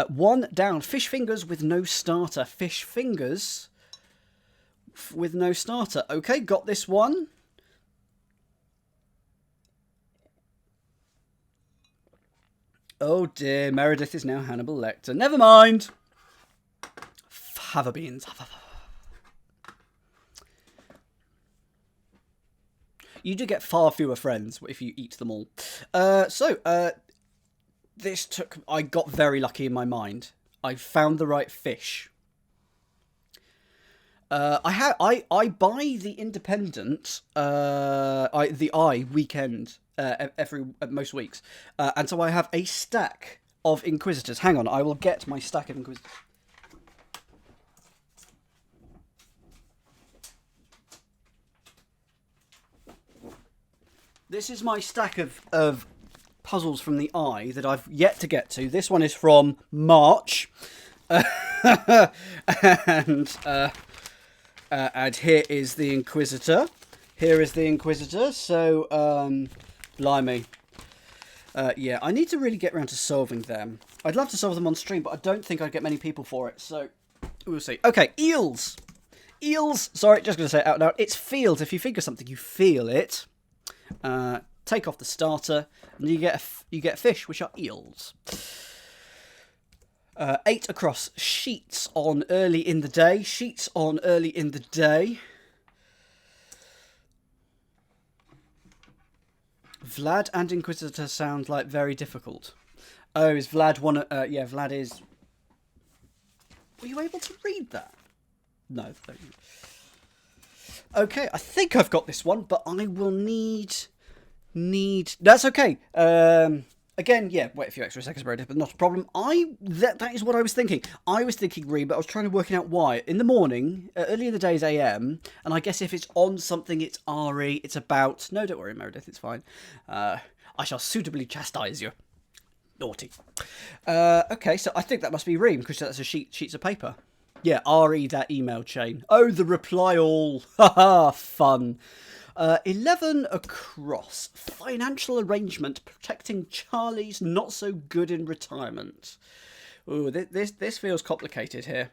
One down. Fish fingers with no starter. Fish fingers with no starter. Okay, got this one. Oh dear, Meredith is now Hannibal Lecter. Never mind. Fava beans. You do get far fewer friends if you eat them all. This took... I got very lucky in my mind. I found the right fish. I buy the Independent weekend most weeks, and so I have a stack of Inquisitors. Hang on, I will get my stack of Inquisitors. This is my stack of puzzles from the Eye that I've yet to get to. This one is from March, and here is the Inquisitor. Here is the Inquisitor. So, blimey. Yeah, I need to really get around to solving them. I'd love to solve them on stream, but I don't think I'd get many people for it. So, we'll see. Okay, eels. Eels. Sorry, just going to say it out loud. It's feels. If you figure something, you feel it. Take off the starter, and you get fish, which are eels. 8 across. Sheets on early in the day. Sheets on early in the day. Vlad and Inquisitor sound like very difficult. Oh, is Vlad one? Yeah, Vlad is. Were you able to read that? No. Okay, I think I've got this one, but I will need. That's okay. Again, yeah, wait a few extra seconds, but not a problem. That is what I was thinking. I was thinking green, but I was trying to work out why. In the morning, early in the day is AM, and I guess if it's on something, it's RE. It's about. No, don't worry, Meredith, it's fine. I shall suitably chastise you. Naughty. Okay, so I think that must be ream because that's a sheets of paper. Yeah, RE that email chain. Oh, the reply all. Haha, fun. 11 across. Financial arrangement protecting Charlie's not so good in retirement. Ooh, this feels complicated here.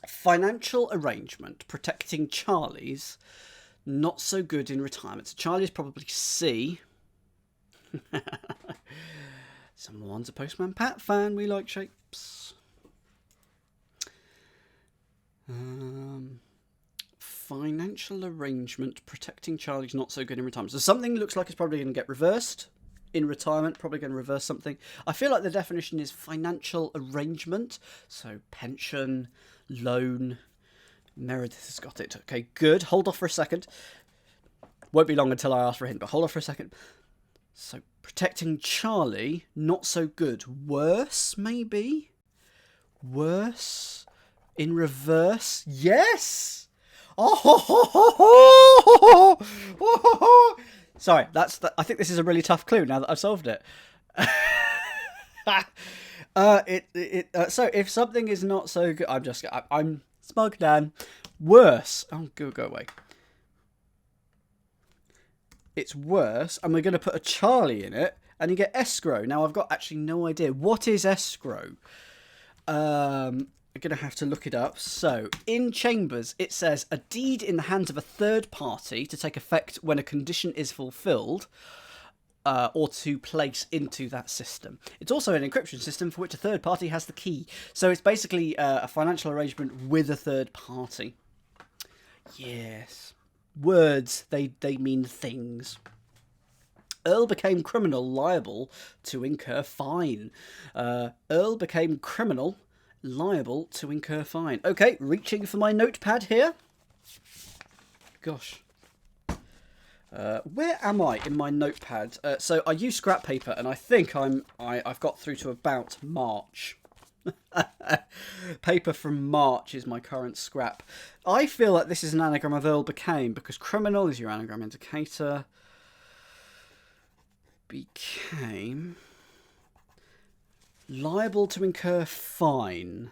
Financial arrangement protecting Charlie's not so good in retirement. So Charlie's probably C. Someone's a Postman Pat fan. We like shapes. Financial arrangement protecting Charlie's not so good in retirement. So something looks like it's probably going to get reversed in retirement. Probably going to reverse something. I feel like the definition is financial arrangement. So pension, loan. Meredith has got it. Okay, good. Hold off for a second. Won't be long until I ask for a hint, but hold off for a second. So protecting Charlie, not so good. Worse, maybe? Worse? In reverse? Yes! Oh! Sorry, I think this is a really tough clue now that I've solved it. So if something is not so good, I'm smug, Dan. Worse. Oh, go away. It's worse, and we're going to put a Charlie in it, and you get escrow. Now, I've got actually no idea. What is escrow? I'm going to have to look it up. So, in Chambers, it says, a deed in the hands of a third party to take effect when a condition is fulfilled, or to place into that system. It's also an encryption system for which a third party has the key. So it's basically a financial arrangement with a third party. Yes. Words, they mean things. Earl became criminal, liable to incur fine. Earl became criminal, liable to incur fine. Okay, reaching for my notepad here. Gosh. Where am I in my notepad? So I use scrap paper, and I think I've got through to about March. Paper from March is my current scrap. I feel like this is an anagram of Earl became, because criminal is your anagram indicator. Became liable to incur fine.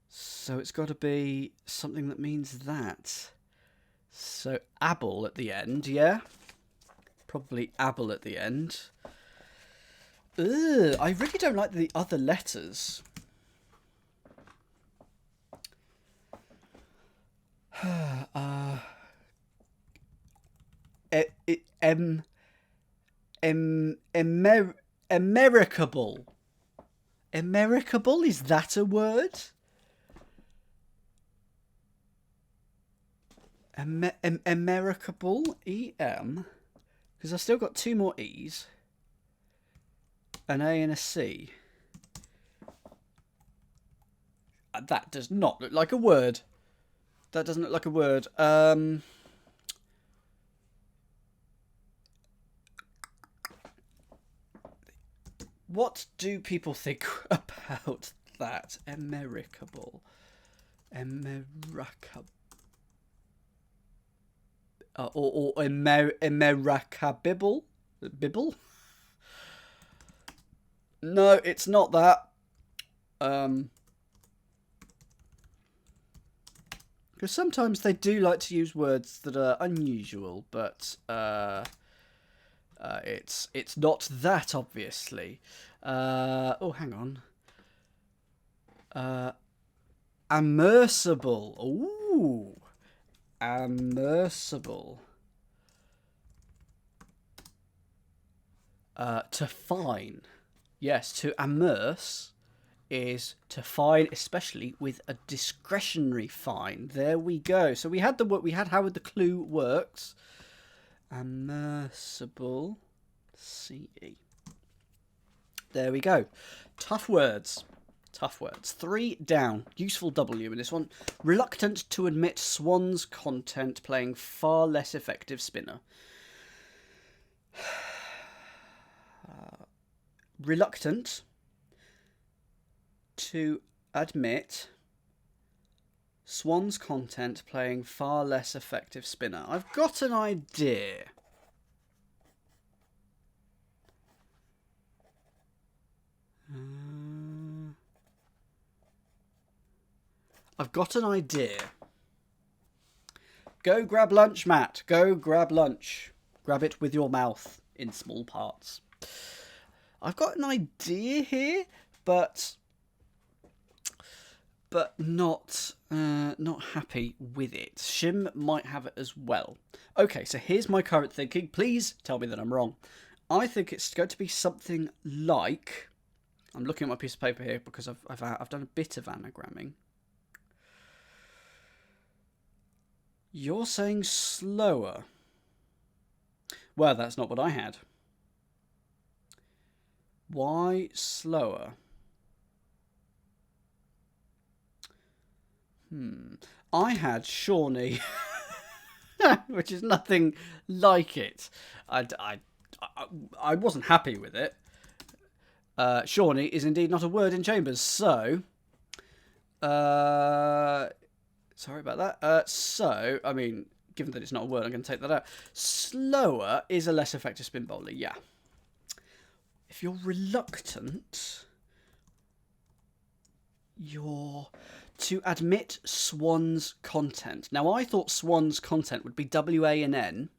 So it's got to be something that means that. So able at the end, yeah? Probably able at the end. Ugh, I really don't like the other letters. Americable. Americable? Is that a word? Americable? E-M? Because I've still got 2 more E's. An A and a C. That does not look like a word. That doesn't look like a word. What do people think about that? Americable. Americable. Or Americabibble? Bibble? No, it's not that. Because sometimes they do like to use words that are unusual, but it's not that, obviously. Oh, hang on. Immersible. Ooh. Immersible. To fine. Yes, to immerse is to fine, especially with a discretionary fine. There we go. So we had how the clue works. Immersible. C-E. There we go. Tough words. Tough words. 3 down. Useful W in this one. Reluctant to admit Swan's content, playing far less effective spinner. Reluctant to admit Swan's content, playing far less effective spinner. I've got an idea. I've got an idea. Go grab lunch, Matt. Go grab lunch. Grab it with your mouth in small parts. I've got an idea here, but not happy with it. Shim might have it as well. Okay, so here's my current thinking. Please tell me that I'm wrong. I think it's going to be something like. I'm looking at my piece of paper here because I've done a bit of anagramming. You're saying slower. Well, that's not what I had. Why slower? I had Shawnee, which is nothing like it. I wasn't happy with it. Shawnee is indeed not a word in Chambers, so sorry about that. So, I mean, given that it's not a word, I'm going to take that out. Slower is a less effective spin bowler, yeah. If you're reluctant, you're to admit Swan's content. Now, I thought Swan's content would be W-A-N-N,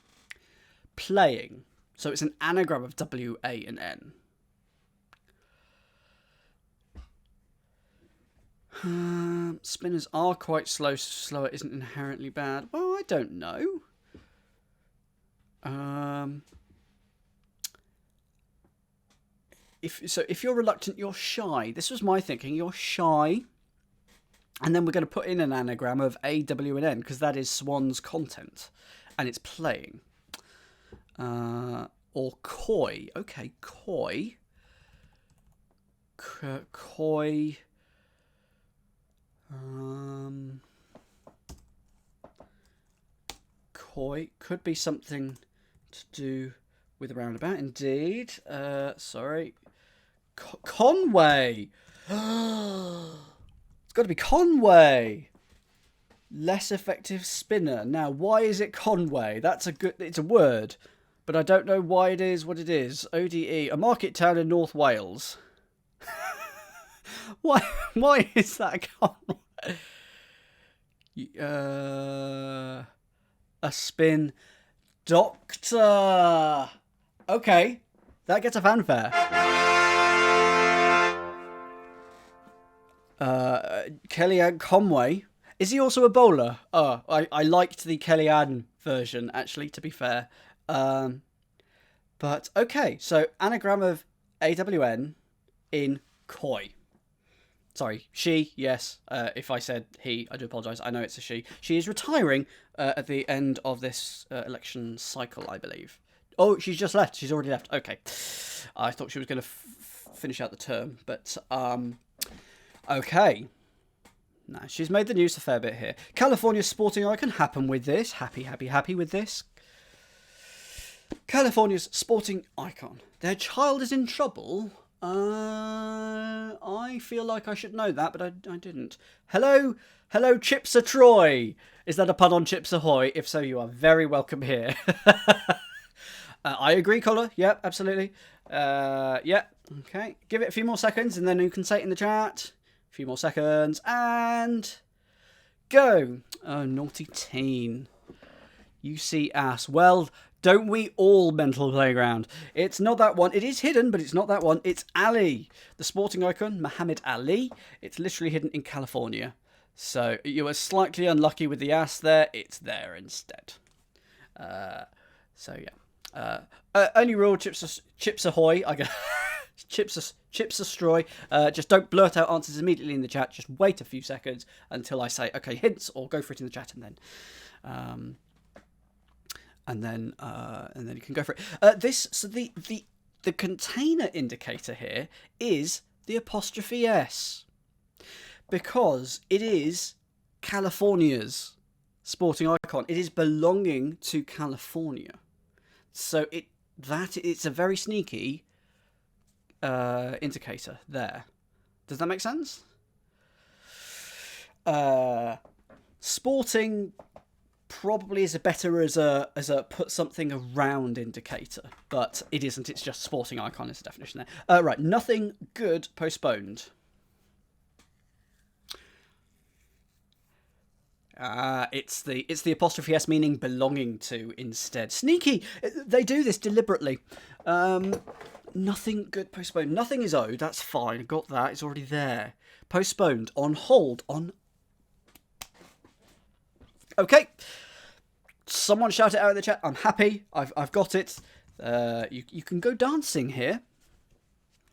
playing. So it's an anagram of W-A-N-N. Spinners are quite slow, so slower isn't inherently bad. Well, I don't know. If you're reluctant, you're shy. This was my thinking. You're shy. And then we're going to put in an anagram of A-W-N-N, because that is Swan's content. And it's playing. Or coy. Okay, coy. Coy. Coy could be something to do with a roundabout. Indeed. Sorry. Conway. It's got to be Conway. Less effective spinner. Now, why is it Conway? It's a word, but I don't know why it is what it is. ODE, a market town in North Wales. Why is that Conway? A spin doctor. Okay, that gets a fanfare. Kellyanne Conway. Is he also a bowler? Oh, I liked the Kellyanne version, actually, to be fair. But, okay, so anagram of AWN in koi. Sorry, she, yes. If I said he, I do apologise. I know it's a she. She is retiring at the end of this election cycle, I believe. Oh, she's just left. She's already left. Okay. I thought she was going to finish out the term. But, okay. No, she's made the news a fair bit here. California's sporting icon, happy with this. Happy with this. California's sporting icon. Their child is in trouble. I feel like I should know that, but I didn't. Hello, Chips Troy. Is that a pun on Chips Ahoy? If so, you are very welcome here. I agree, Collar. Yep, absolutely. Yep. Okay. Give it a few more seconds, and then you can say it in the chat. A few more seconds, and go. Oh, naughty teen. You see ass. Well, don't we all, Mental Playground? It's not that one. It is hidden, but it's not that one. It's Ali, the sporting icon, Muhammad Ali. It's literally hidden in California. So you were slightly unlucky with the ass there. It's there instead. So yeah. Only rule, Chips Ahoy. I guess. Chips Astroy. Just don't blurt out answers immediately in the chat. Just wait a few seconds until I say, okay, hints, or go for it in the chat, and then you can go for it. So the container indicator here is the apostrophe S, because it is California's sporting icon. It is belonging to California. So it's a very sneaky indicator there. Does that make sense? Sporting probably is better as a put something around indicator, but it isn't. It's just sporting icon is the definition there. Right, nothing good postponed. It's the apostrophe S, meaning belonging to instead. Sneaky. They do this deliberately. Nothing good postponed. Nothing is owed. That's fine. Got that. It's already there. Postponed. On hold. On. Okay. Someone shout it out in the chat. I'm happy. I've got it. You can go dancing here.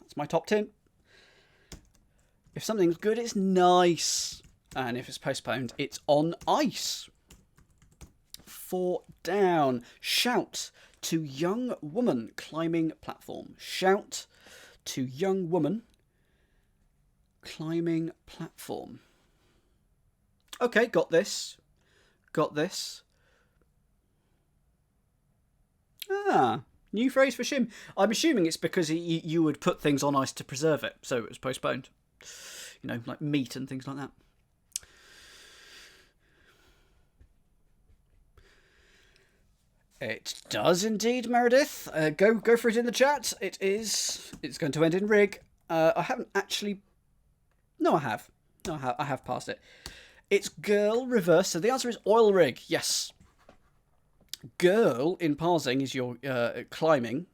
That's my top 10. If something's good, it's nice. And if it's postponed, it's on ice. 4 down. Shout to young woman climbing platform. Shout to young woman climbing platform. Okay, got this. Got this. New phrase for Shim. I'm assuming it's because you would put things on ice to preserve it, so it was postponed. You know, like meat and things like that. It does indeed, Meredith. Go for it in the chat. It's going to end in rig. I haven't actually. No, I have. I have passed it. It's girl reverse. So the answer is oil rig. Yes. Girl in parsing is your climbing.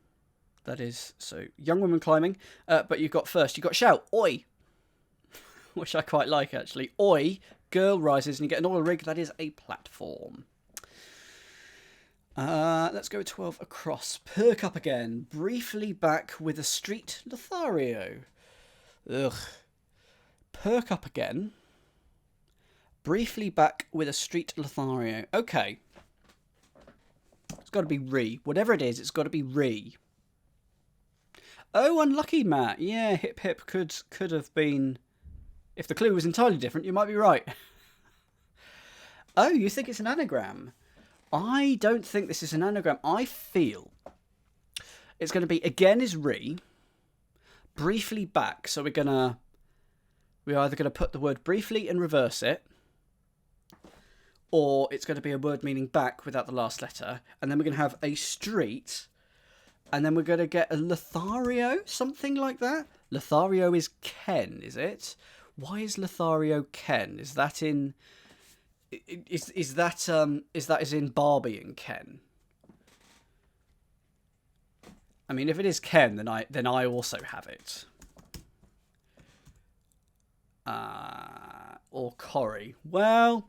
That is, so young woman climbing. But you've got shout. Oi. Which I quite like, actually. Oi. Girl rises and you get an oil rig. That is a platform. Let's go 12 across. Perk up again. Briefly back with a street Lothario. Ugh. Perk up again. Briefly back with a street Lothario. Okay. It's got to be re. Whatever it is, it's got to be re. Oh, unlucky, Matt. Yeah, hip hip could have been. If the clue was entirely different, you might be right. Oh, you think it's an anagram? I don't think this is an anagram. I feel it's going to be, again is re, briefly back. So we're either going to put the word briefly and reverse it, or it's going to be a word meaning back without the last letter. And then we're going to have a street, and then we're going to get a Lothario, something like that. Lothario is Ken, is it? Why is Lothario Ken? Is that in... Is that as in Barbie and Ken? I mean, if it is Ken, then I also have it. or Corrie? Well,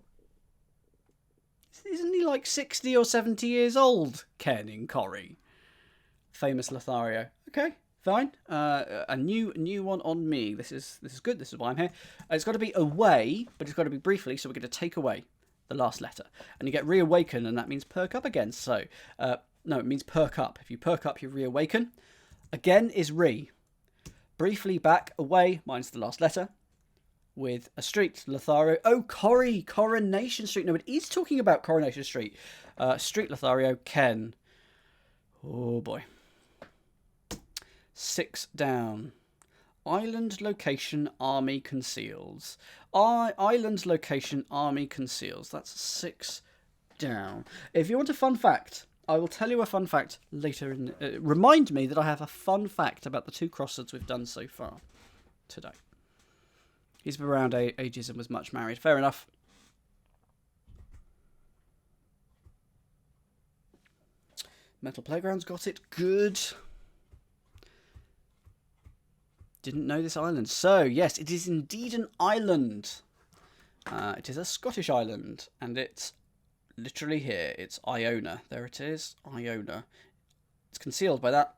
isn't he like 60 or 70 years old, Ken in Corrie? Famous Lothario. Okay, fine. A new one on me. This is good. This is why I'm here. It's got to be away, but it's got to be briefly. So we're going to take away the last letter, and you get reawaken, and that means perk up again. So no, it means perk up. If you perk up, you reawaken. Again is re. Briefly back, away minus the last letter. With a street, Lothario. Oh, Corrie, Coronation Street. No, it is talking about Coronation Street. Street, Lothario, Ken. Oh boy. 6 down. Island location, army conceals. Island location, army conceals. That's 6 down. If you want a fun fact, I will tell you a fun fact later. Remind me that I have a fun fact about the 2 crosswords we've done so far today. He's been around ages and was much married. Fair enough. Metal Playground's got it. Good. Didn't know this island. So, yes, it is indeed an island. It is a Scottish island. And it's literally here. It's Iona. There it is. Iona. It's concealed by that.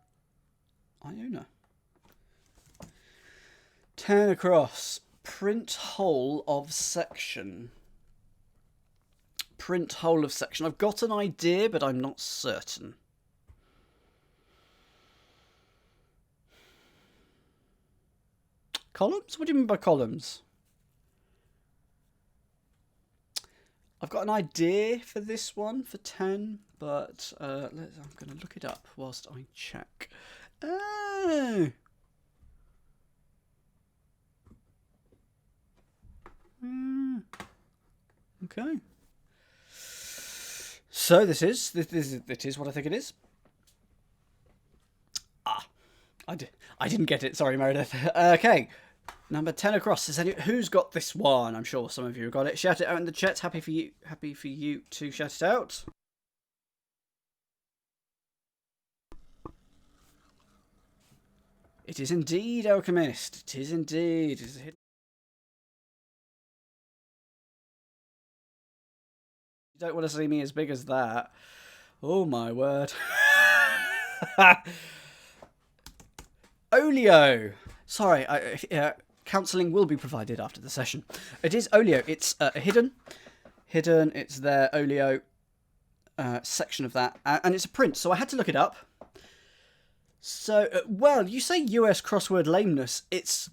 Iona. 10 across. Print whole of section. Print whole of section. I've got an idea, but I'm not certain. Columns? What do you mean by columns? I've got an idea for this one, for 10, but I'm going to look it up whilst I check. Oh! Okay. So this is what I think it is. I didn't get it. Sorry, Meredith. Okay. Number 10 across. Who's got this one? I'm sure some of you have got it. Shout it out in the chat. Happy for you to shout it out. It is indeed Alchemist. It is indeed. It is a hit. You don't want to see me as big as that. Oh my word. Olio. Sorry, counselling will be provided after the session. It is Olio. It's hidden. It's their Olio section of that. And it's a print, so I had to look it up. So, well, you say US crossword lameness. It's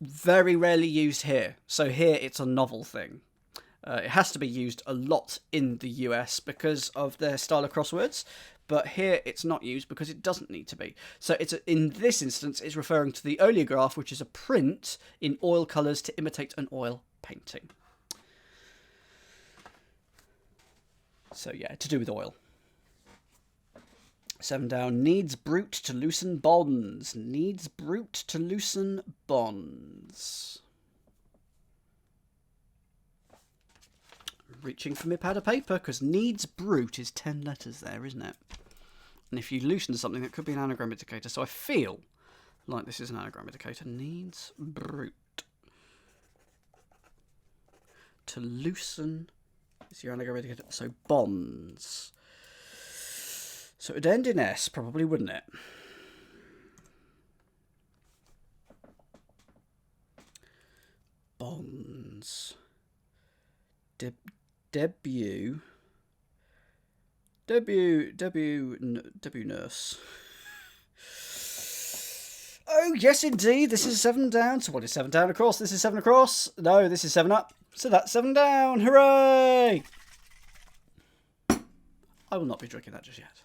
very rarely used here. So here it's a novel thing. It has to be used a lot in the US because of their style of crosswords, but here it's not used because it doesn't need to be. So in this instance, it's referring to the oleograph, which is a print in oil colours to imitate an oil painting. So yeah, to do with oil. 7 down. Needs brute to loosen bonds. Needs brute to loosen bonds. Reaching for my pad of paper, because needs brute is 10 letters there, isn't it? And if you loosen something, that could be an anagram indicator. So I feel like this is an anagram indicator. Needs brute. To loosen is your anagram indicator. So bonds. So it would end in S, probably, wouldn't it? Bonds. Debut nurse. Oh, yes, indeed. This is 7 down. So what is 7 down across? This is 7 across. No, this is 7 up. So that's 7 down. Hooray! I will not be drinking that just yet.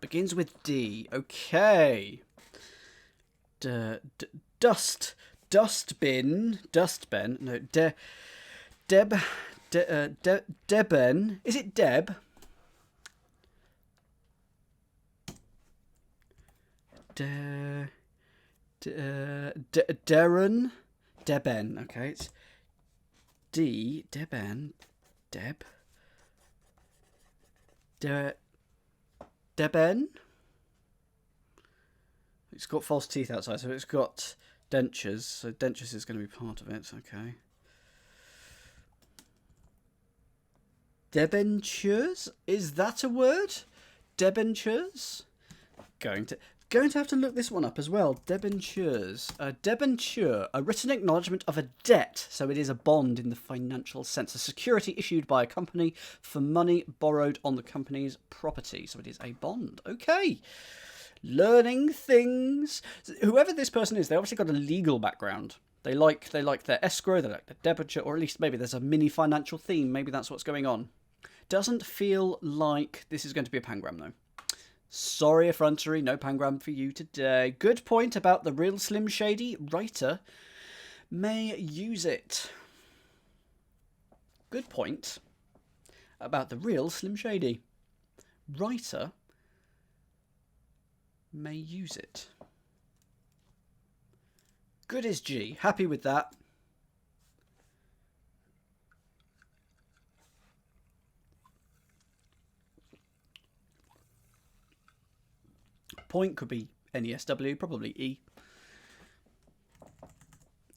Begins with D. Okay. Dustbin. No, Deben. Is it Deb? Deben. Okay, it's D. Deben. Deb. Deben. It's got false teeth outside, so it's got Dentures. So dentures is going to be part of it. Okay. Debentures? Is that a word? Debentures? Going to have to look this one up as well. Debentures. Debenture, a written acknowledgement of a debt. So it is a bond in the financial sense. A security issued by a company for money borrowed on the company's property. So it is a bond. Okay. Learning things. Whoever this person is, they obviously got a legal background. They like their escrow, they like their debenture, or at least maybe there's a mini financial theme. Maybe that's what's going on. Doesn't feel like this is going to be a pangram, though. Sorry, effrontery, no pangram for you today. Good point about the real Slim Shady. Writer may use it. Good point about the real Slim Shady. Writer may use it. Good as G. Happy with that. Point could be NESW, probably E.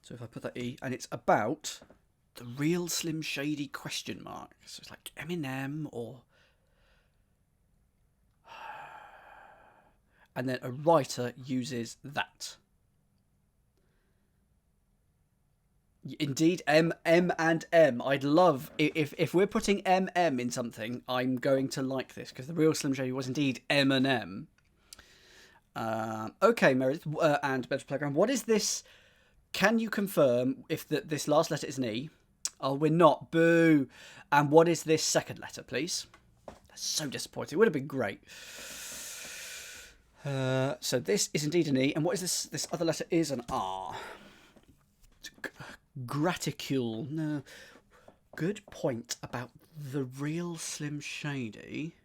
So if I put that E, and it's about the real Slim Shady question mark. So it's like Eminem or... And then a writer uses that. Indeed, M, and M. I'd love, if we're putting MM in something, I'm going to like this, because the real Slim Shady was indeed M and M. Okay, Meredith and Better Playground. What is this? Can you confirm if this last letter is an E? Oh, we're not. Boo. And what is this second letter, please? That's so disappointing. It would have been great. So this is indeed an E. And what is this? This other letter is an R. Graticule. No. Good point about the real Slim Shady.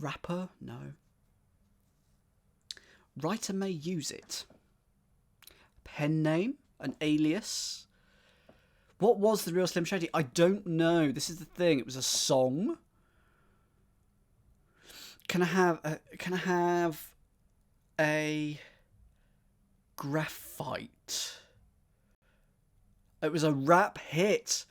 Rapper? No. Writer may use it. Pen name? An alias? What was the real Slim Shady? I don't know. This is the thing. It was a song. Can I have a graphite? It was a rap hit.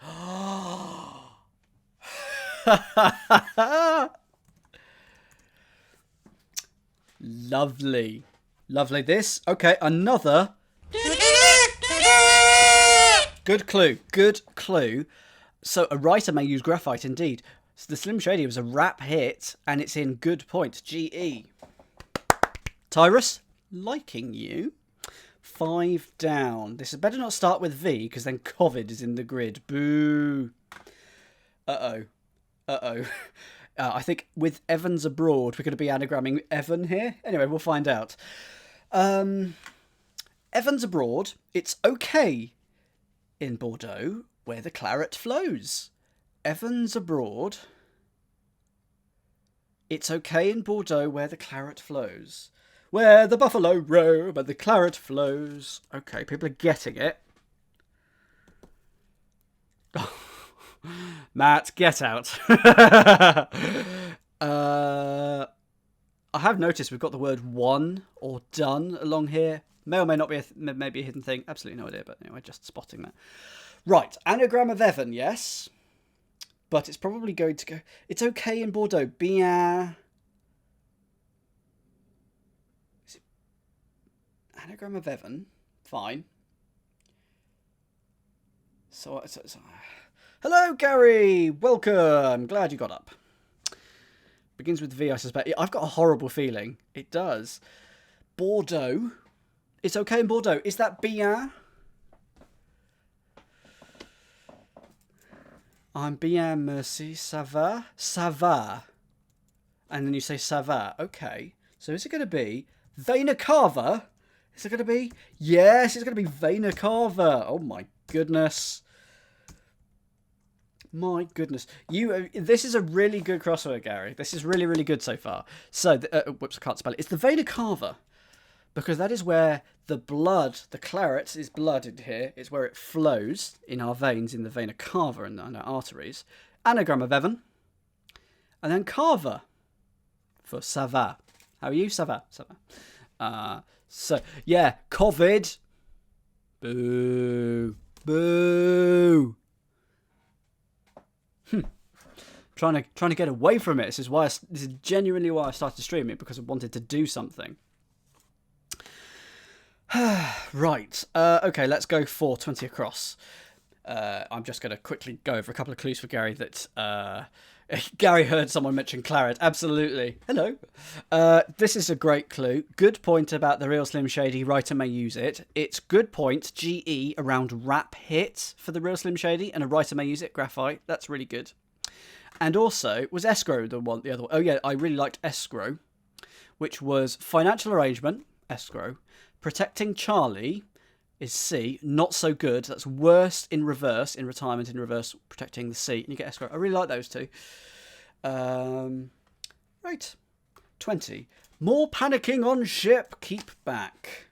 Lovely. Lovely. This. Okay, another. Good clue. Good clue. So a writer may use graphite indeed. So the Slim Shady was a rap hit and it's in Good Point. GE. Tyrus, liking you. 5 down. This had better not start with V because then COVID is in the grid. Boo. Uh-oh. Uh-oh. I think with Evans abroad, we're going to be anagramming Evan here. Anyway, we'll find out. Evans abroad, it's okay in Bordeaux where the claret flows. Evans abroad, it's okay in Bordeaux where the claret flows. Where the buffalo roam and the claret flows. Okay, people are getting it. Matt, get out. I have noticed we've got the word one or done along here. May or may not be maybe a hidden thing. Absolutely no idea, but anyway, just spotting that. Right, anagram of Evan, yes. But it's probably going to go... It's okay in Bordeaux. Bien... Is it... Anagram of Evan? Fine. So... Hello, Gary! Welcome! Glad you got up. Begins with V, I suspect. I've got a horrible feeling. It does. Bordeaux. It's okay in Bordeaux. Is that bien? I'm bien, merci. Ça va? Ça va. And then you say ça va. Okay. So is it going to be Vena Cava? Is it going to be? Yes, it's going to be Vena Cava. Oh my goodness. My goodness. This is a really good crossword, Gary. This is really, really good so far. So, whoops, I can't spell it. It's the Vena Cava. Because that is where the blood, the claret is blood in here. It's where it flows in our veins, in the vena cava and our arteries. Anagram of Evan. And then cava for ça va. How are you? Ça va. Ça va. So, yeah, COVID. Boo. Boo. Trying to get away from it. This is genuinely why I started streaming, because I wanted to do something. Right. Okay, let's go for 20 across. I'm just going to quickly go over a couple of clues for Gary that Gary heard someone mention claret. Absolutely. Hello. This is a great clue. Good point about the real Slim Shady. Writer may use it. It's good point. GE around rap hit for the real Slim Shady, and a writer may use it. Graphite. That's really good. And also, was escrow the other one? Oh yeah, I really liked escrow, which was financial arrangement, escrow. Protecting Charlie is C, not so good. That's worst in reverse, in retirement in reverse, protecting the C. And you get escrow. I really like those two. Right. 20. More panicking on ship, keep back.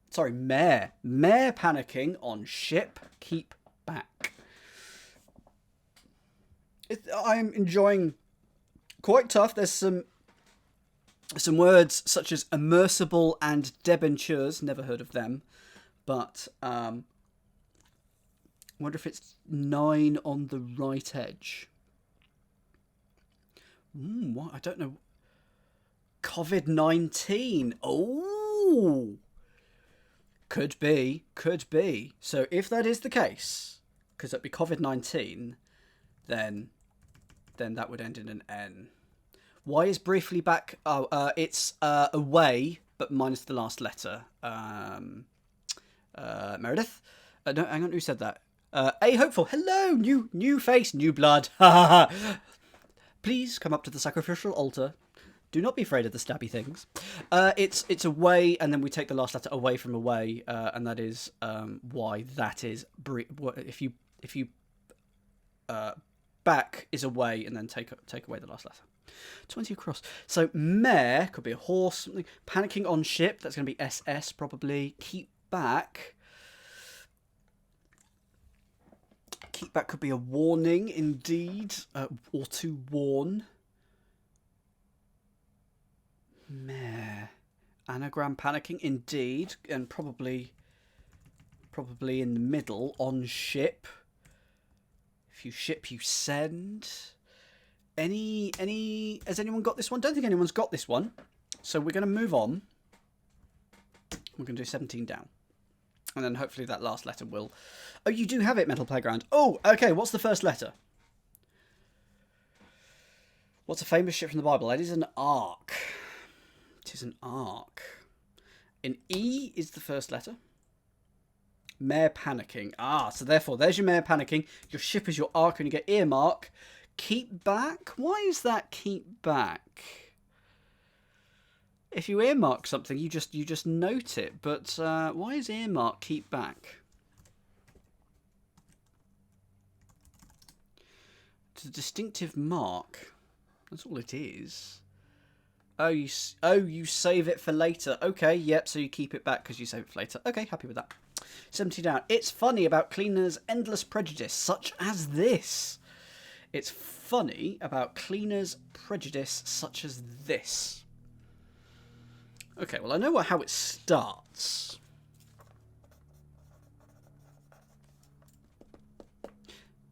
Sorry, mare. Mare panicking on ship, keep back. I'm enjoying quite tough. There's some words such as immersible and debentures. Never heard of them. But I wonder if it's 9 on the right edge. What? I don't know. COVID-19. Oh! Could be. Could be. So if that is the case, because it'd be COVID-19, then that would end in an N. Why is briefly back? Oh, it's away, but minus the last letter. Meredith? No, hang on, who said that? A Hopeful. Hello, new face, new blood. Please come up to the sacrificial altar. Do not be afraid of the stabby things. It's away, and then we take the last letter away from away, and that is why that is. If you back is away, and then take away the last letter. 20 across. So mare could be a horse, something. Panicking on ship, that's going to be SS probably. Keep back. Keep back could be a warning, indeed, or to warn. Mare. Anagram panicking, indeed, and probably in the middle. On ship. If you ship, you send. Has anyone got this one? Don't think anyone's got this one. So we're going to move on. We're going to do 17 down. And then hopefully that last letter will... Oh, you do have it, Metal Playground. Oh, okay. What's the first letter? What's a famous ship from the Bible? That is an ark. It is an ark. An E is the first letter. Mare panicking. So therefore, there's your mare panicking. Your ship is your ark, and you get earmark. Keep back? Why is that keep back? If you earmark something, you just note it. But why is earmark keep back? It's a distinctive mark. That's all it is. Oh, you save it for later. Okay, yep. So you keep it back because you save it for later. Okay, happy with that. 70 down. It's funny about cleaners' endless prejudice, such as this. It's funny about cleaners' prejudice such as this. Okay, well, I know how it starts.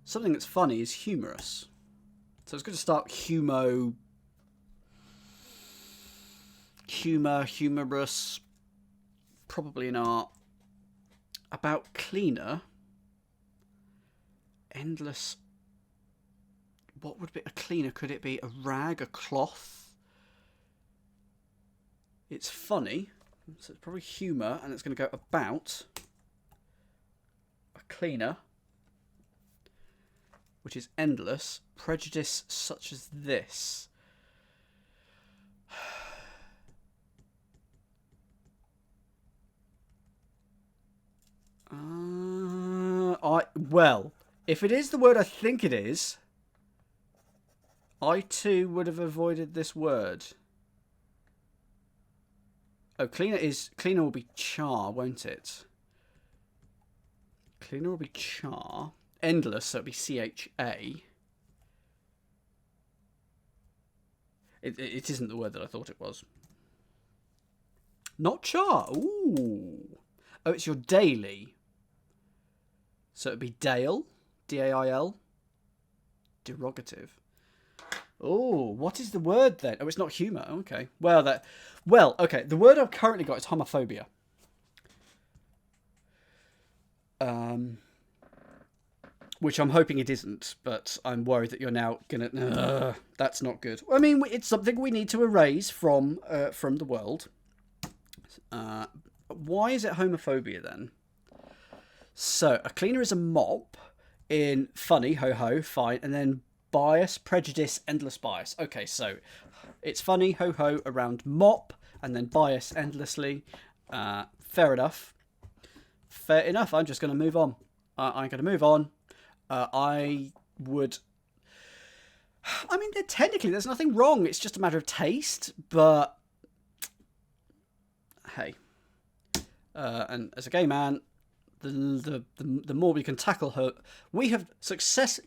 Something that's funny is humorous. So it's going to start humorous, probably an art. About cleaner, endless. What would be a cleaner? Could it be a rag, a cloth? It's funny, so it's probably humour, and it's going to go about a cleaner, which is endless. Prejudice such as this. Well, if it is the word I think it is, I too would have avoided this word. Oh, cleaner will be char, won't it? Cleaner will be char. Endless, so it'll be CHA. It isn't the word that I thought it was. Not char. Ooh. Oh, it's your daily. So it'd be Dale. D-A-I-L. Derogative. Oh, what is the word then? Oh, it's not humour. Okay. Well, okay. The word I've currently got is homophobia. Which I'm hoping it isn't, but I'm worried that you're now gonna. That's not good. I mean, it's something we need to erase from the world. Why is it homophobia then? So a cleaner is a mop in funny, ho ho, fine, and then bias, prejudice, endless bias. Okay, so it's funny, ho ho, around mop, and then bias endlessly. Fair enough. Fair enough. I'm just going to move on. I'm going to move on. I mean, technically, there's nothing wrong. It's just a matter of taste. But hey, and as a gay man, the more we can tackle her, we've successfully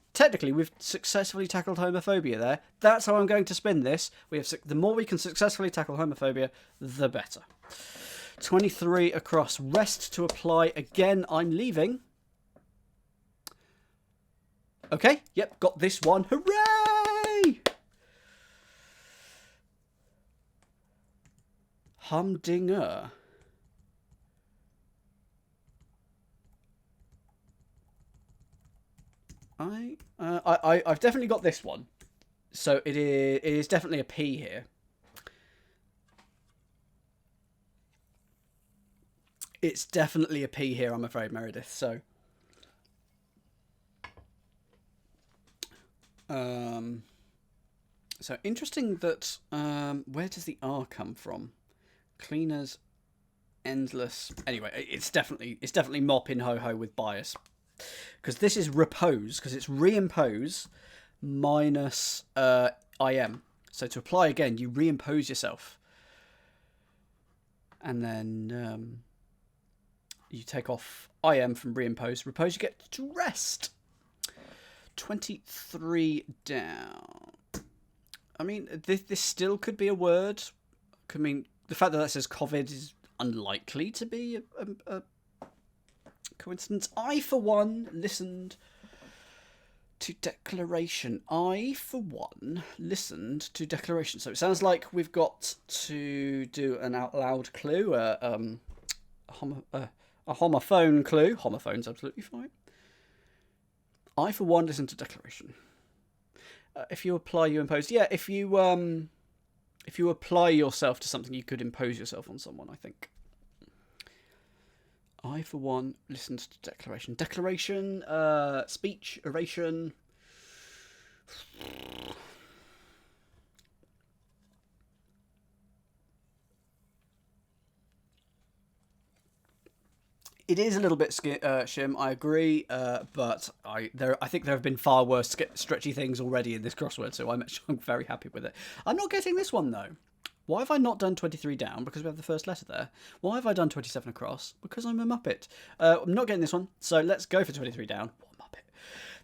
tackled homophobia there. That's how I'm going to spin this. The more we can successfully tackle homophobia, the better. 23 across. Rest to apply again. I'm leaving. Okay, yep, got this one. Hooray! Humdinger. I've definitely got this one. So it is definitely a P here. It's definitely a P here, I'm afraid, Meredith. So so interesting that where does the R come from? Cleaners, endless. Anyway, it's definitely mop in ho ho with bias, because this is repose, because it's reimpose minus IM. So to apply again, you reimpose yourself, and then you take off IM from reimpose. Repose, you get to rest. 23 down. I mean, this still could be a word. I mean, the fact that says COVID is unlikely to be a coincidence. I, for one, listened to declaration. I, for one, listened to declaration. So it sounds like we've got to do an out loud clue, a homophone clue. Homophone's absolutely fine. I, for one, listen to declaration. If you apply, you impose. Yeah, if you apply yourself to something, you could impose yourself on someone, I think. I, for one, listened to declaration. Declaration, speech, oration. It is a little bit shim, I agree, but I think there have been far worse stretchy things already in this crossword, so I'm very happy with it. I'm not getting this one, though. Why have I not done 23 down? Because we have the first letter there. Why have I done 27 across? Because I'm a muppet. I'm not getting this one, so let's go for 23 down. What muppet?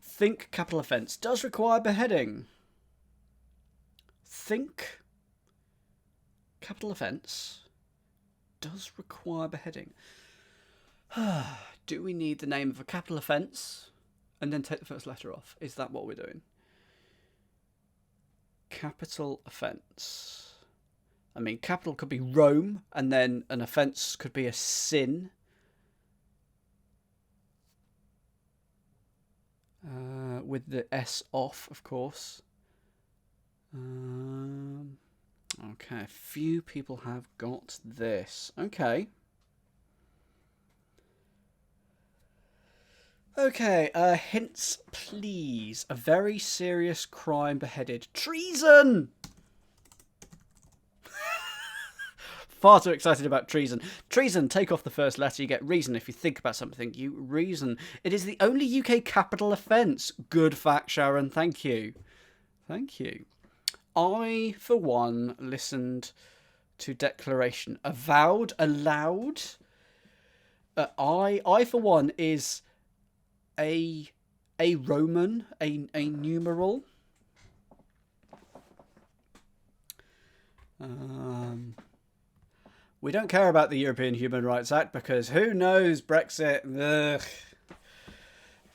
Think capital offence does require beheading. Think capital offence does require beheading. Do we need the name of a capital offence and then take the first letter off? Is that what we're doing? Capital offence. I mean, capital could be Rome, and then an offence could be a sin. With the S off, of course. Okay, a few people have got this. Okay. Okay, hints, please. A very serious crime beheaded. Treason! Far too excited about treason. Treason, take off the first letter. You get reason. If you think about something, you reason. It is the only UK capital offence. Good fact, Sharon. Thank you. Thank you. I, for one, listened to declaration. Avowed, allowed. I, for one, is a Roman, a numeral. We don't care about the European Human Rights Act because who knows Brexit? Ugh.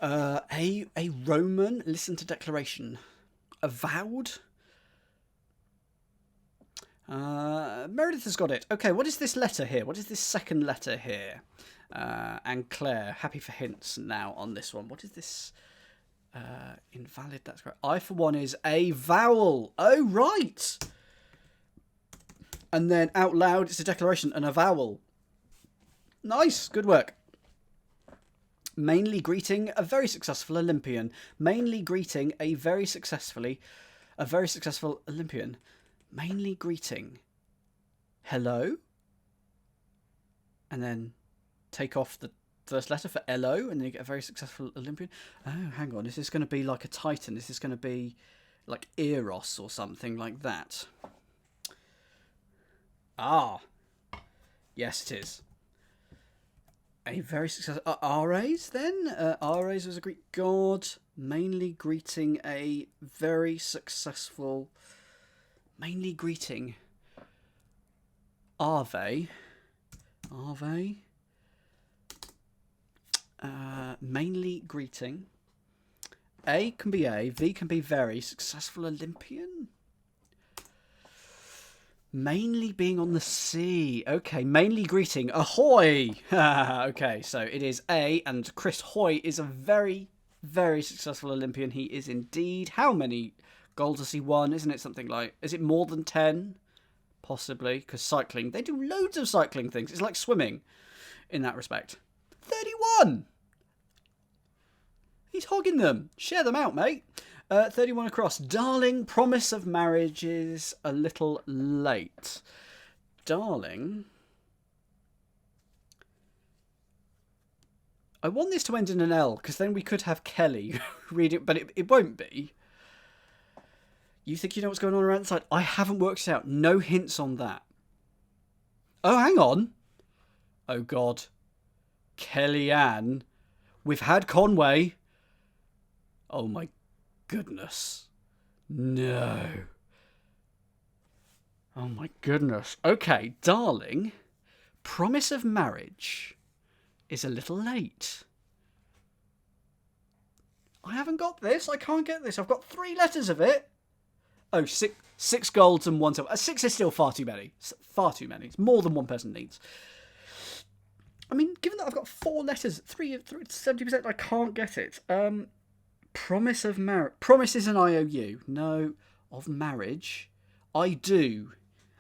A Roman, listen to declaration. Avowed? Meredith has got it. Okay, what is this letter here? What is this second letter here? And Claire, happy for hints now on this one. What is this? Invalid, that's correct. I for one is a vowel. Oh, right. And then out loud, it's a declaration and a vowel. Nice, good work. Mainly greeting a very successful Olympian. Mainly greeting a very successful Olympian. Mainly greeting. Hello? And then take off the first letter for LO, and then you get a very successful Olympian. Oh, hang on. Is this going to be like a Titan? Is this going to be like Eros or something like that? Ah. Yes, it is. A very successful... Ares, then? Ares was a Greek god. Mainly greeting a very successful... Mainly greeting... Ave. Mainly greeting. A can be A. V can be very successful Olympian. Mainly being on the sea. Okay, mainly greeting. Ahoy! Okay, so it is A, and Chris Hoy is a very, very successful Olympian. He is indeed. How many golds has he won? Isn't it something like... Is it more than 10? Possibly, because cycling... They do loads of cycling things. It's like swimming in that respect. 31! He's hogging them. Share them out, mate. 31 across. Darling, promise of marriage is a little late. Darling. I want this to end in an L, because then we could have Kelly read it, but it won't be. You think you know what's going on around the side? I haven't worked it out. No hints on that. Oh, hang on. Oh, God. Kellyanne. We've had Conway. Oh, my goodness. No. Oh, my goodness. Okay, darling. Promise of marriage is a little late. I haven't got this. I can't get this. I've got 3 letters of it. Oh, six golds and 1 silver. 6 is still far too many. Far too many. It's more than one person needs. I mean, given that I've got 4 letters, 70%, I can't get it. Promise of marriage. Promise is an IOU. No, of marriage. I do.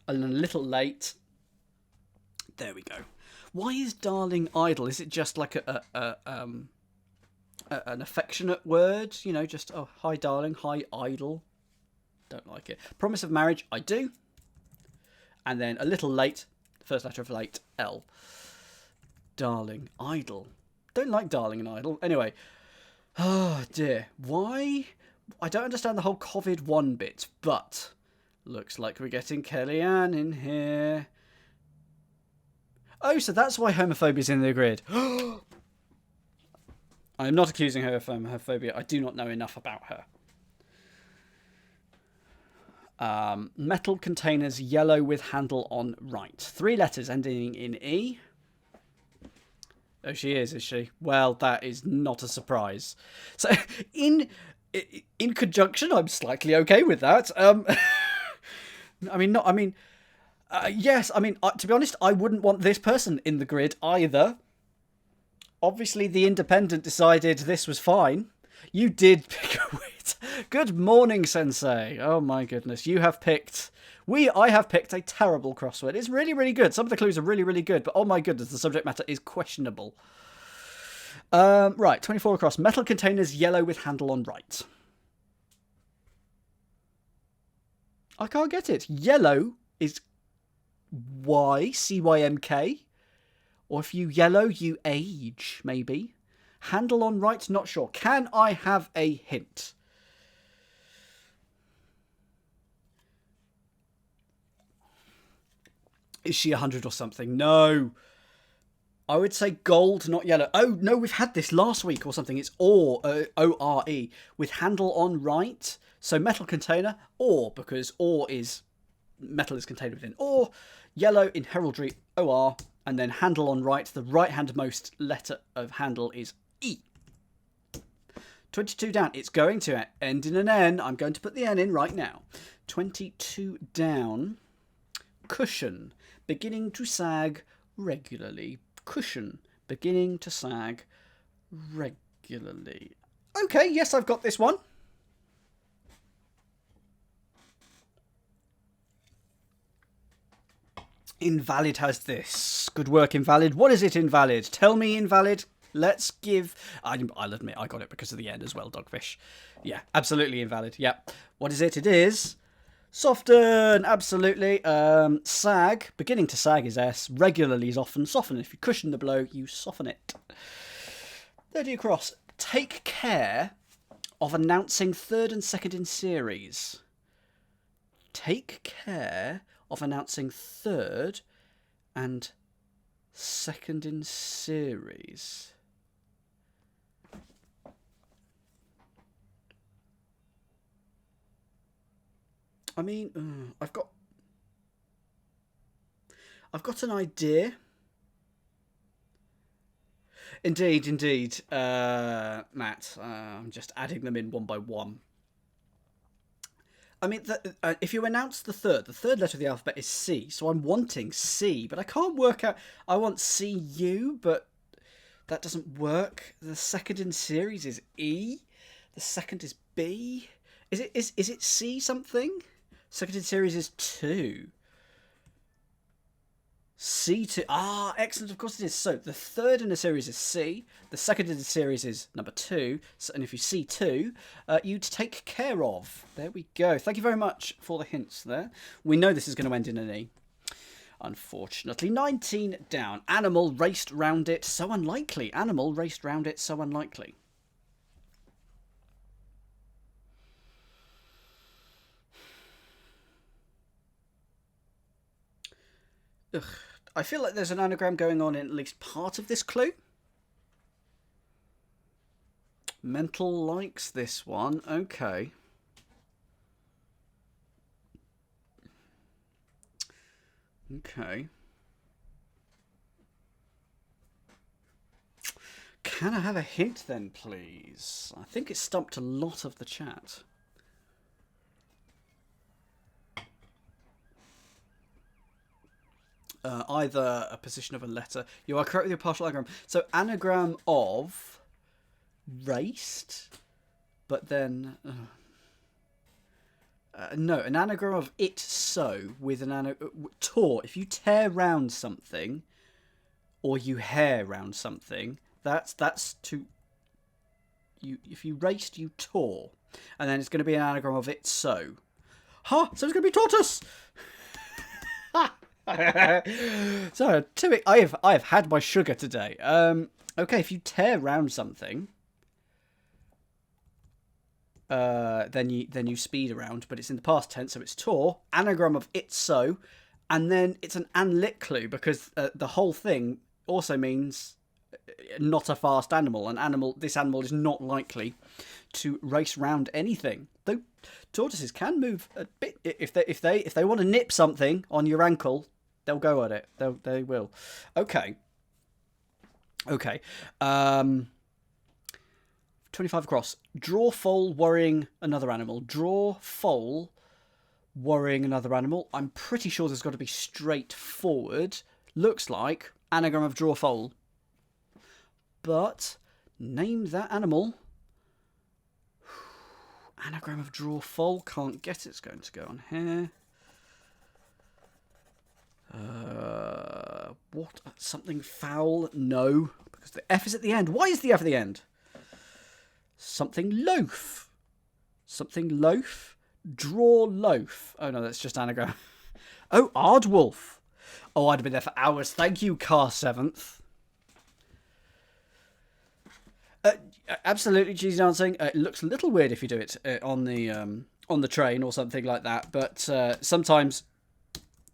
A little late. There we go. Why is darling idle? Is it just like an affectionate word? You know, just, oh, hi darling, hi idle. Don't like it. Promise of marriage, I do. And then a little late, first letter of late, L. Darling, idle. Don't like darling and idle. Anyway, oh dear. Why? I don't understand the whole COVID-1 bit, but looks like we're getting Kellyanne in here. Oh, so that's why homophobia's in the grid. I am not accusing her of homophobia. I do not know enough about her. Metal containers, yellow with handle on right. 3 letters ending in E. Oh, she is she? Well, that is not a surprise. So, in conjunction, I'm slightly okay with that. Yes, I mean, to be honest, I wouldn't want this person in the grid either. Obviously, the Independent decided this was fine. You did pick a wit. Good morning, Sensei. Oh my goodness. You have picked... I have picked a terrible crossword. It's really, really good. Some of the clues are really, really good, but oh my goodness, the subject matter is questionable. Right, 24 across. Metal containers, yellow with handle on right. I can't get it. Yellow is Y, C-Y-M-K. Or if you yellow, you age, maybe. Handle on right, not sure. Can I have a hint? Is she 100 or something? No. I would say gold, not yellow. Oh, no, we've had this last week or something. It's ore, O-R-E, with handle on right. So metal container, ore, because ore is... Metal is contained within ore. Yellow in heraldry, OR, and then handle on right. The right-handmost letter of handle is E. 22 down. It's going to end in an N. I'm going to put the N in right now. 22 down. Cushion. Beginning to sag regularly. Cushion. Beginning to sag regularly. Okay, yes, I've got this one. Invalid has this. Good work, Invalid. What is it, Invalid? Tell me, Invalid. Let's give... I'll admit I got it because of the end as well, Dogfish. Yeah, absolutely Invalid. Yeah. What is it? It is... Soften, absolutely. Sag, beginning to sag is S. Regularly is often. Soften. If you cushion the blow, you soften it. 30 across. Take care of announcing third and second in series. Take care of announcing third and second in series. I mean, I've got an idea. Indeed, Matt. I'm just adding them in one by one. I mean, if you announce the third letter of the alphabet is C, so I'm wanting C, but I can't work out. I want CU, but that doesn't work. The second in series is E. The second is B. Is it C something? Second in series is 2. C2. Ah, excellent. Of course it is. So the third in the series is C. The second in the series is number 2. So, and if you see 2, you'd take care of. There we go. Thank you very much for the hints there. We know this is going to end in an E. Unfortunately. 19 down. Animal raced round it. So unlikely. Animal raced round it. So unlikely. Ugh. I feel like there's an anagram going on in at least part of this clue. Mental likes this one. Okay. Okay. Can I have a hint then, please? I think it stumped a lot of the chat. Either a position of a letter. You are correct with your partial anagram. So anagram of raced, but then no, an anagram of it so with an tore. If you tear round something, or you hair round something, that's to you. If you raced, you tore, and then it's going to be an anagram of it so. So it's going to be tortoise. So I have had my sugar today. Okay, if you tear round something, then you speed around, but it's in the past tense, so it's tore. Anagram of it so, and then it's an lit clue because the whole thing also means not a fast animal. This animal is not likely to race round anything. Though tortoises can move a bit if they want to nip something on your ankle. They'll go at it. They will. Okay. 25 across. Draw foal worrying another animal. Draw foal worrying another animal. I'm pretty sure there's got to be straightforward. Looks like anagram of draw foal. But name that animal. Anagram of draw foal. Can't get it. It's going to go on here. What? Something foul? No, because the F is at the end. Why is the F at the end? Something loaf. Something loaf. Draw loaf. Oh no, that's just anagram. Oh, Aardwolf. Oh, I'd have been there for hours. Thank you, Car 7th. Absolutely, cheesy dancing. It looks a little weird if you do it on the train or something like that, but sometimes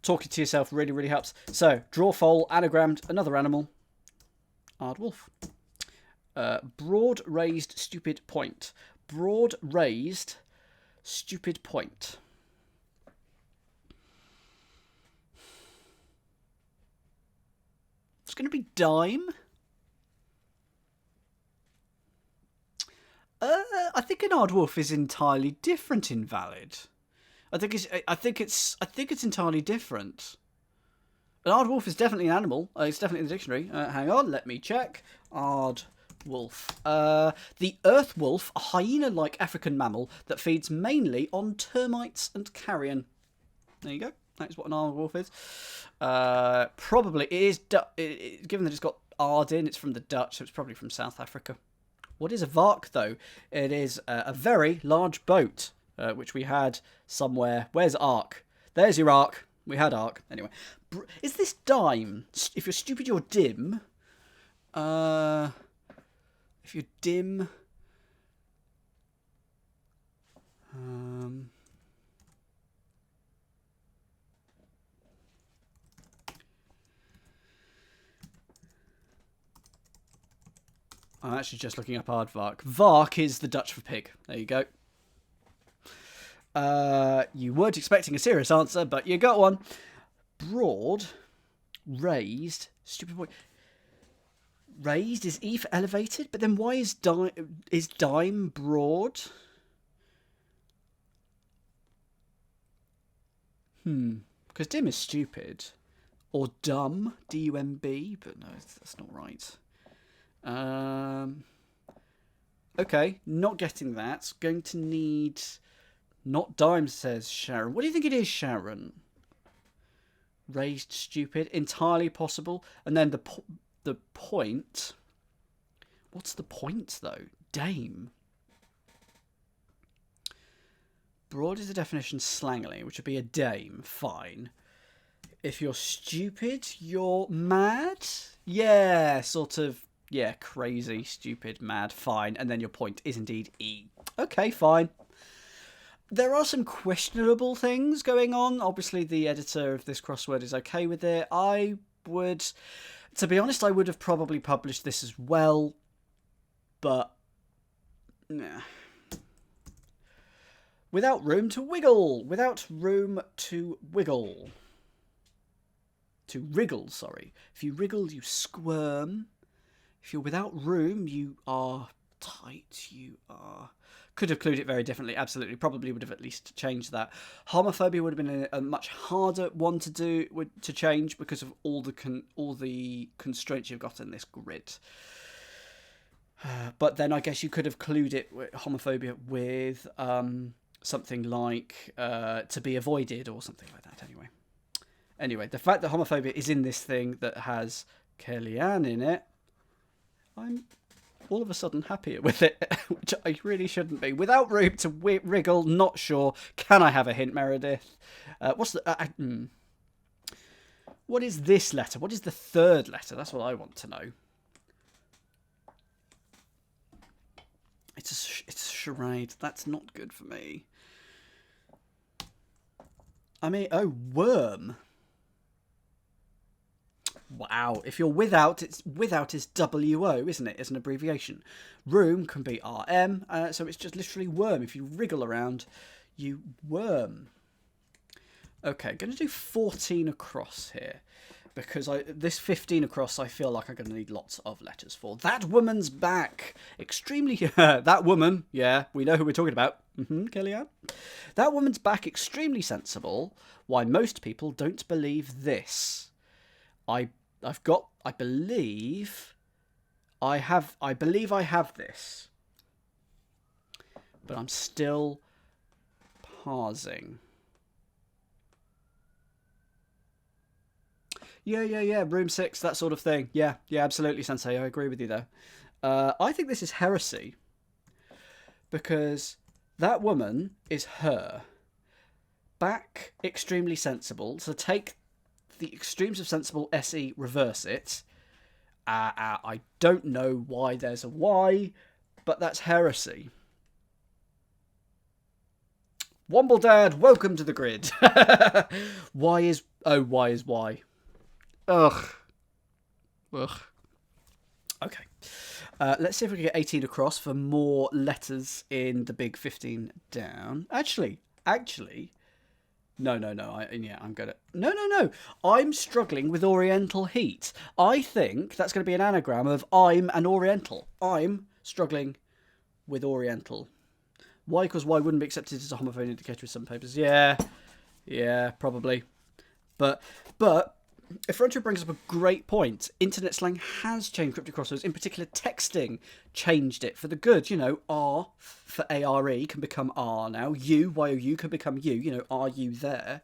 talking to yourself really, really helps. So, draw foal, anagrammed, another animal. Aardwolf. Broad raised stupid point. Broad raised stupid point. going to be dime. I think an aardwolf is entirely different in valid. I think it's entirely different. An aardwolf is definitely an animal. It's definitely in the dictionary. Hang on, let me check. Aardwolf. The earth wolf, a hyena-like African mammal that feeds mainly on termites and carrion. There you go. That is what an aardwolf is. Probably it is. Given that it's got ard in, it's from the Dutch, so it's probably from South Africa. What is a vark, though? It is a very large boat, which we had somewhere. Where's Ark? There's your Ark. We had Ark. Anyway. Is this dime? If you're stupid, you're dim. If you're dim... I'm actually just looking up aardvark. Vark is the Dutch for pig. There you go. You weren't expecting a serious answer, but you got one. Broad, raised, stupid boy. Raised is E for elevated, but then why is dime broad? Because dim is stupid. Or dumb, D-U-M-B, but no, that's not right. Okay, not getting that. Going to need... Not dime, says Sharon. What do you think it is, Sharon? Raised stupid. Entirely possible. And then the point... What's the point, though? Dame. Broad is the definition slangily, which would be a dame. Fine. If you're stupid, you're mad? Yeah, sort of... Yeah, crazy, stupid, mad, fine. And then your point is indeed E. Okay, fine. There are some questionable things going on. Obviously, the editor of this crossword is okay with it. I would... To be honest, I would have probably published this as well. But... Nah. Without room to wiggle. Without room to wiggle. To wriggle, sorry. If you wriggle, you squirm. If you're without room, you are tight. You are... Could have clued it very differently. Absolutely. Probably would have at least changed that. Homophobia would have been a much harder one to change because of all the constraints you've got in this grid. But then I guess you could have clued it with homophobia with something like to be avoided or something like that. Anyway, the fact that homophobia is in this thing that has QuizzyDan in it, I'm all of a sudden happier with it, which I really shouldn't be. Without room to wriggle, not sure. Can I have a hint, Meredith? What's the... What is this letter? What is the third letter? That's what I want to know. It's a charade. That's not good for me. I mean, oh, worm. Wow, if you're without, without is WO, isn't it? As an abbreviation. Room can be RM, so it's just literally worm. If you wriggle around, you worm. Okay, going to do 14 across here. Because this 15 across, I feel like I'm going to need lots of letters for. That woman's back. Extremely... that woman, yeah, we know who we're talking about. QuizzyDan. That woman's back, extremely sensible. Why most people don't believe this. I believe I have this, but I'm still parsing. Yeah, room 6, that sort of thing. Yeah, absolutely, Sensei, I agree with you there. I think this is heresy, because that woman is her. Back, extremely sensible, so take the extremes of sensible, SE, reverse it. I don't know why there's a Y, but that's heresy. Wombledad, welcome to the grid. Y is Y. Ugh. Okay. Let's see if we can get 18 across for more letters in the big 15 down. Actually, No. I'm gonna. No. I'm struggling with Oriental heat. I think that's going to be an anagram of I'm an Oriental. I'm struggling with Oriental. Y equals Y wouldn't be accepted as a homophone indicator in some papers. Yeah, probably. But Effrontery brings up a great point. Internet slang has changed cryptic crosswords. In particular, texting changed it for the good. You know, R for ARE can become R now. U, YOU can become U. You know, are you there?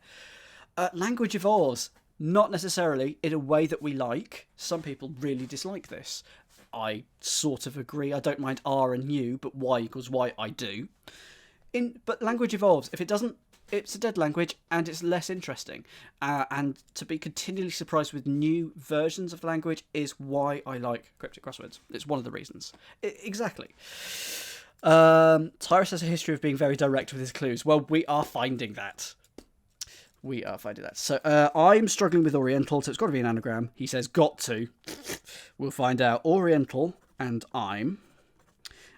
Language evolves, not necessarily in a way that we like. Some people really dislike this. I sort of agree. I don't mind R and U, but Y equals Y, I do. But language evolves. If it doesn't, it's a dead language and it's less interesting. And to be continually surprised with new versions of the language is why I like cryptic crosswords. It's one of the reasons. Exactly. Tyrus has a history of being very direct with his clues. Well, we are finding that. So I'm struggling with Oriental, so it's got to be an anagram. He says got to. We'll find out. Oriental and I'm.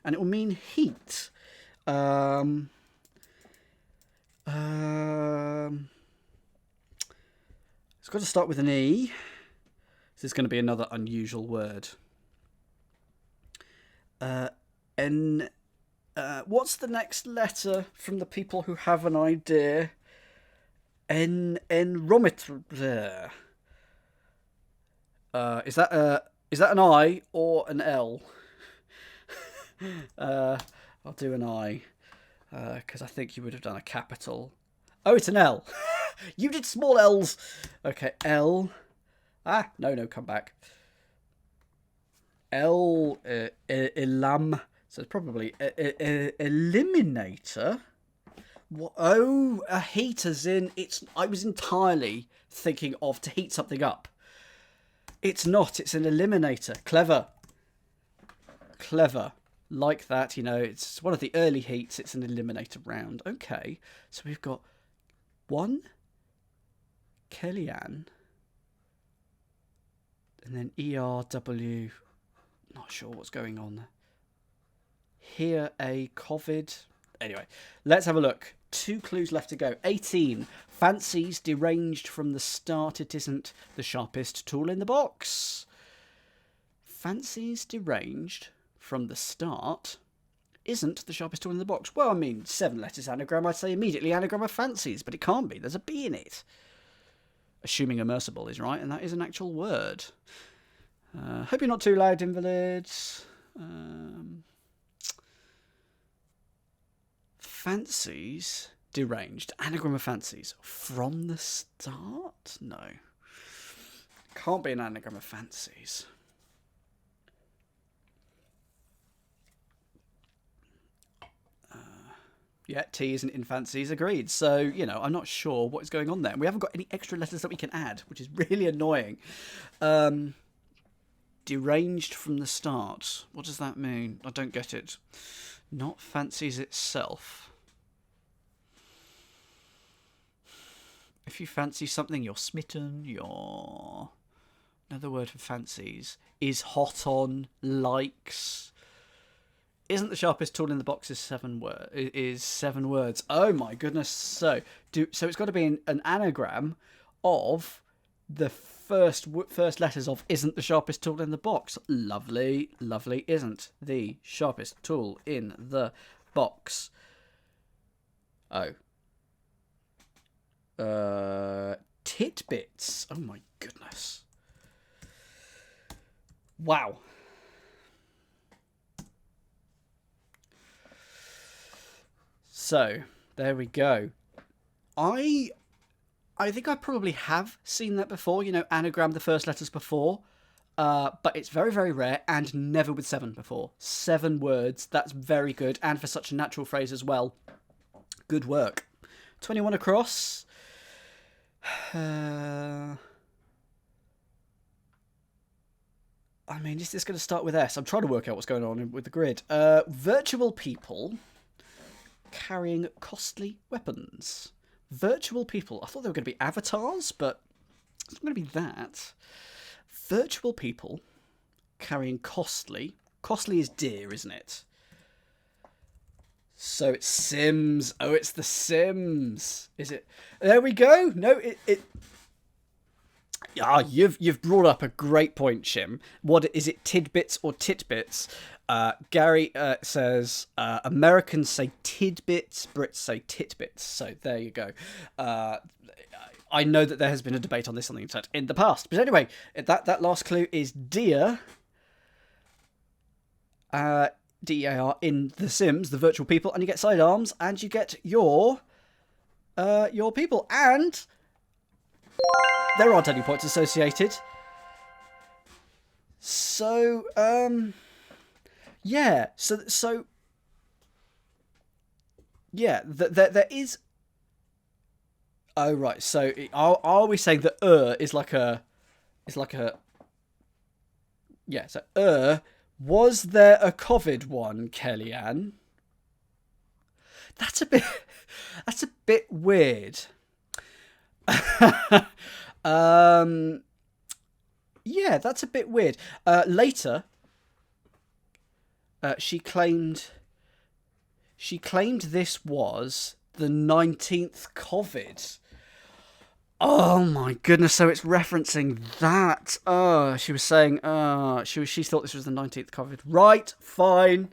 And it will mean heat. It's got to start with an E. This is going to be another unusual word. What's the next letter from the people who have an idea? Enrometer. Is that an I or an L? I'll do an I, because I think you would have done a capital. Oh, it's an L. You did small L's. Okay, L. No, come back. L, elam. So it's probably eliminator. What? Oh, a heat as in it's. I was entirely thinking of to heat something up. It's not. It's an eliminator. Clever. Like that, you know, it's one of the early heats. It's an eliminator round. Okay, so we've got one Kellyanne, and then ERW. Not sure what's going on there. Here a COVID. Anyway, let's have a look. 2 clues left to go. 18. Fancies deranged from the start. It isn't the sharpest tool in the box. Fancies deranged from the start isn't the sharpest tool in the box. Well, I mean, 7 letters anagram, I'd say immediately anagram of fancies, but it can't be. There's a B in it. Assuming immersible is right, and that is an actual word. Hope you're not too loud, invalids. Fancies deranged. Anagram of fancies. From the start? No. Can't be an anagram of fancies. Yeah, T isn't in fancies, agreed. So, you know, I'm not sure what is going on there. We haven't got any extra letters that we can add, which is really annoying. Deranged from the start. What does that mean? I don't get it. Not fancies itself. If you fancy something, you're smitten, you're... Another word for fancies. Is hot on, likes... Isn't the sharpest tool in the box is 7 words. Oh my goodness. So it's got to be an anagram of the first letters of isn't the sharpest tool in the box. Lovely, isn't the sharpest tool in the box. Oh. Titbits. Oh my goodness. Wow. So, there we go. I think I probably have seen that before, you know, anagram the first letters before, but it's very, very rare and never with 7 before. 7 words, that's very good, and for such a natural phrase as well. Good work. 21 across. I mean, is this going to start with S? I'm trying to work out what's going on with the grid. Virtual people... carrying costly weapons. Virtual people. I thought they were going to be avatars, but it's not going to be that. Virtual people carrying costly. Costly is dear, isn't it? So it's Sims. Oh, it's the Sims. Is it? There we go. No, it. Ah, you've brought up a great point, Shim. What is it? Tidbits or titbits? Gary says Americans say tidbits, Brits say titbits. So there you go. I know that there has been a debate on this on the internet in the past, but anyway, that last clue is deer. DEAR in The Sims, the virtual people, and you get sidearms, and you get your people, and there aren't any points associated. So, yeah, so, yeah, there is. Oh right, so are we saying that is like a, yeah, so was there a COVID one, Kellyanne? That's a bit weird. Yeah, that's a bit weird. Later, she claimed this was the 19th COVID. Oh my goodness! So it's referencing that. She was saying, she thought this was the 19th COVID. Right, fine.